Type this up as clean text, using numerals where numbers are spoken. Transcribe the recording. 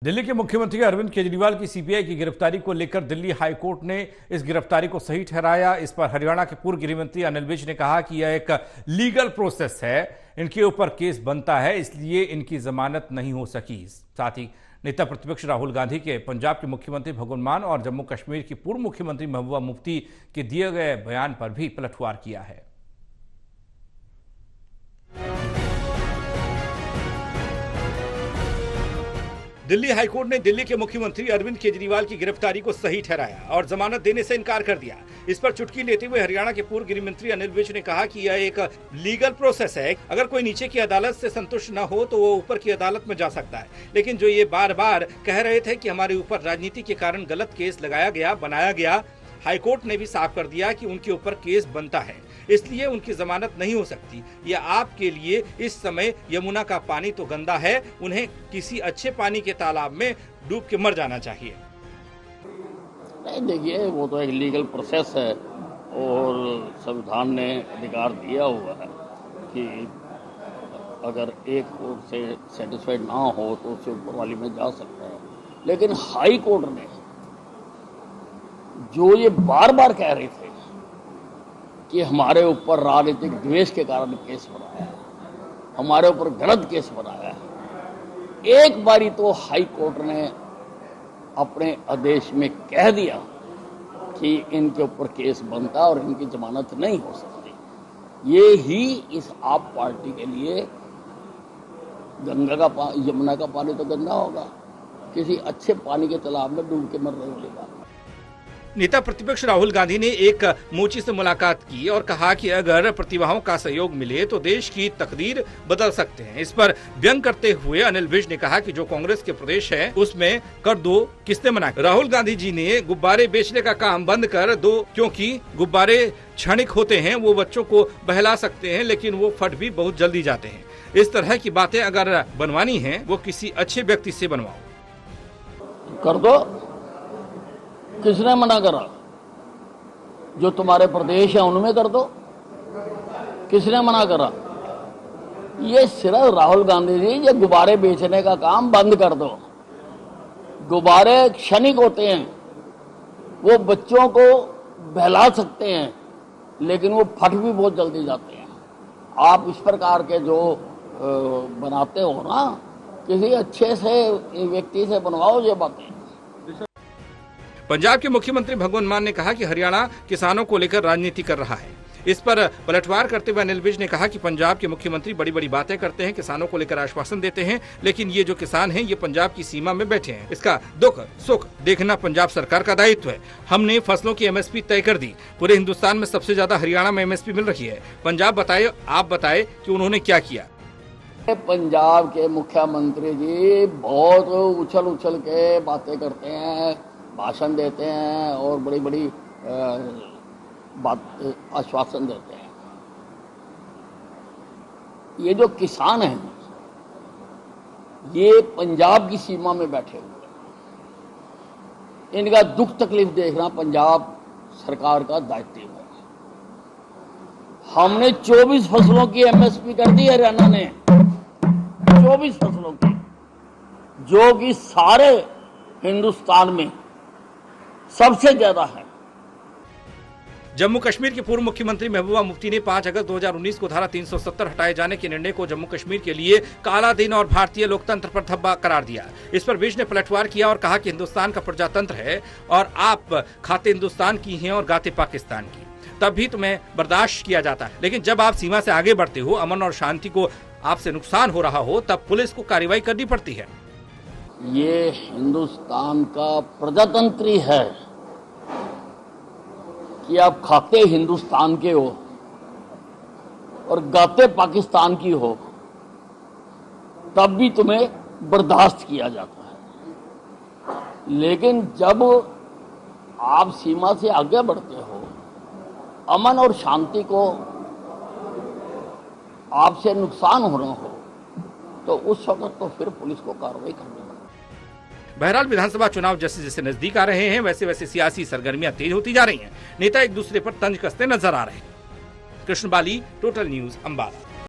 दिल्ली के मुख्यमंत्री अरविंद केजरीवाल की सीबीआई की गिरफ्तारी को लेकर दिल्ली हाईकोर्ट ने इस गिरफ्तारी को सही ठहराया। इस पर हरियाणा के पूर्व गृह मंत्री अनिल विज ने कहा कि यह एक लीगल प्रोसेस है, इनके ऊपर केस बनता है, इसलिए इनकी जमानत नहीं हो सकी। साथ ही नेता प्रतिपक्ष राहुल गांधी के पंजाब के मुख्यमंत्री भगवंत मान और जम्मू कश्मीर की पूर्व मुख्यमंत्री महबूबा मुफ्ती के दिए गए बयान पर भी पलटवार किया है। दिल्ली हाईकोर्ट ने दिल्ली के मुख्यमंत्री अरविंद केजरीवाल की गिरफ्तारी को सही ठहराया और जमानत देने से इनकार कर दिया। इस पर चुटकी लेते हुए हरियाणा के पूर्व गृह मंत्री अनिल विज ने कहा कि यह एक लीगल प्रोसेस है। अगर कोई नीचे की अदालत से संतुष्ट न हो तो वो ऊपर की अदालत में जा सकता है, लेकिन जो ये बार बार कह रहे थे कि हमारे ऊपर राजनीति के कारण गलत केस लगाया गया, बनाया गया, हाईकोर्ट ने भी साफ कर दिया कि उनके ऊपर केस बनता है, इसलिए उनकी जमानत नहीं हो सकती। यह आपके लिए इस समय यमुना का पानी तो गंदा है, उन्हें किसी अच्छे पानी के तालाब में डूब के मर जाना चाहिए। नहीं, देखिए, वो तो एक लीगल प्रोसेस है और संविधान ने अधिकार दिया हुआ है कि अगर एक कोर्ट से सेटिस्फाइड ना हो तो उससे ऊपर वाली में जा सकता है। लेकिन हाई कोर्ट ने जो ये बार बार कह रहे थे कि हमारे ऊपर राजनीतिक द्वेष के कारण केस बनाया है, हमारे ऊपर गलत केस बनाया है, एक बारी तो हाई कोर्ट ने अपने आदेश में कह दिया कि इनके ऊपर केस बनता और इनकी जमानत नहीं हो सकती। ये ही इस आप पार्टी के लिए यमुना का पानी तो गंदा होगा, किसी अच्छे पानी के तालाब में डूब के मरने वाली बात। नेता प्रतिपक्ष राहुल गांधी ने एक मोची से मुलाकात की और कहा कि अगर प्रतिभाओं का सहयोग मिले तो देश की तकदीर बदल सकते हैं। इस पर व्यंग करते हुए अनिल विज ने कहा कि जो कांग्रेस के प्रदेश है उसमें कर दो, किसने मना। राहुल गांधी जी ने गुब्बारे बेचने का काम बंद कर दो, क्योंकि गुब्बारे क्षणिक होते हैं, वो बच्चों को बहला सकते हैं लेकिन वो फट भी बहुत जल्दी जाते हैं। इस तरह की बातें अगर बनवानी है वो किसी अच्छे व्यक्ति से बनवाओ। कर दो, किसने मना करा? जो तुम्हारे प्रदेश है उनमें कर दो, किसने मना करा? ये सिर्फ राहुल गांधी जी, ये गुब्बारे बेचने का काम बंद कर दो। गुब्बारे क्षणिक होते हैं, वो बच्चों को बहला सकते हैं लेकिन वो फट भी बहुत जल्दी जाते हैं। आप इस प्रकार के जो बनाते हो ना, किसी अच्छे से व्यक्ति से बनवाओ ये बातें। पंजाब के मुख्यमंत्री भगवंत मान ने कहा कि हरियाणा किसानों को लेकर राजनीति कर रहा है। इस पर पलटवार करते हुए अनिल विज ने कहा कि पंजाब के मुख्यमंत्री बड़ी बड़ी बातें करते हैं, किसानों को लेकर आश्वासन देते हैं, लेकिन ये जो किसान हैं ये पंजाब की सीमा में बैठे हैं। इसका दुख सुख देखना पंजाब सरकार का दायित्व है। हमने फसलों की एमएसपी तय कर दी, पूरे हिंदुस्तान में सबसे ज्यादा हरियाणा में एमएसपी मिल रही है। पंजाब बताए, आप बताए कि उन्होंने क्या किया। पंजाब के मुख्यमंत्री जी बहुत उछल के बातें करते हैं, भाषण देते हैं और बड़ी बड़ी बात आश्वासन देते हैं। ये जो किसान हैं ये पंजाब की सीमा में बैठे हुए हैं, इनका दुख तकलीफ देखना पंजाब सरकार का दायित्व है। हमने 24 फसलों की एमएसपी कर दी हरियाणा ने, 24 फसलों की, जो कि सारे हिंदुस्तान में सबसे ज्यादा है। जम्मू कश्मीर के पूर्व मुख्यमंत्री महबूबा मुफ्ती ने 5 अगस्त 2019 को धारा 370 हटाए जाने के निर्णय को जम्मू कश्मीर के लिए काला दिन और भारतीय लोकतंत्र पर धब्बा करार दिया। इस पर विज ने पलटवार किया और कहा कि हिंदुस्तान का प्रजातंत्र है और आप खाते हिंदुस्तान की हैं और गाते पाकिस्तान की, तब भी तुम्हें बर्दाश्त किया जाता है, लेकिन जब आप सीमा से आगे बढ़ते हो, अमन और शांति को आपसे नुकसान हो रहा हो, तब पुलिस को कार्रवाई करनी पड़ती है। ये हिंदुस्तान का प्रजातंत्र है कि आप खाते हिंदुस्तान के हो और गाते पाकिस्तान की हो, तब भी तुम्हें बर्दाश्त किया जाता है। लेकिन जब आप सीमा से आगे बढ़ते हो, अमन और शांति को आपसे नुकसान होना हो, तो उस वक्त तो फिर पुलिस को कार्रवाई करनी पड़ती है। बहरहाल विधानसभा चुनाव जैसे जैसे नजदीक आ रहे हैं वैसे वैसे सियासी सरगर्मियां तेज होती जा रही हैं। नेता एक दूसरे पर तंज कसते नजर आ रहे हैं। कृष्ण बाली, टोटल न्यूज, अंबाला।